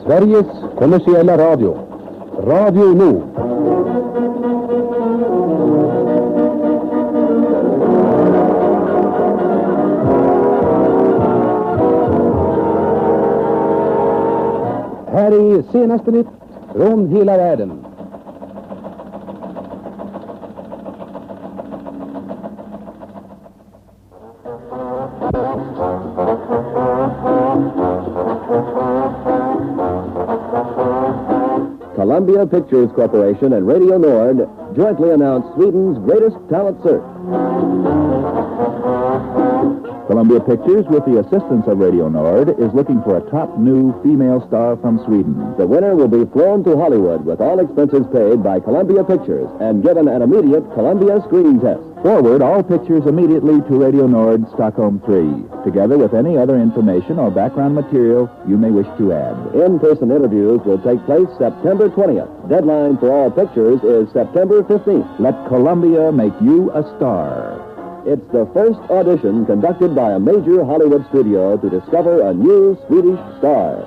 Sveriges kommersiella radio, Radio Nord. Här är senaste nytt från hela världen. Columbia Pictures Corporation and Radio Nord jointly announced Sweden's greatest talent search. Columbia Pictures, with the assistance of Radio Nord, is looking for a top new female star from Sweden. The winner will be flown to Hollywood with all expenses paid by Columbia Pictures and given an immediate Columbia screening test. Forward all pictures immediately to Radio Nord, Stockholm 3, together with any other information or background material you may wish to add. In-person interviews will take place September 20th. Deadline for all pictures is September 15th. Let Columbia make you a star. It's the first audition conducted by a major Hollywood studio to discover a new Swedish star.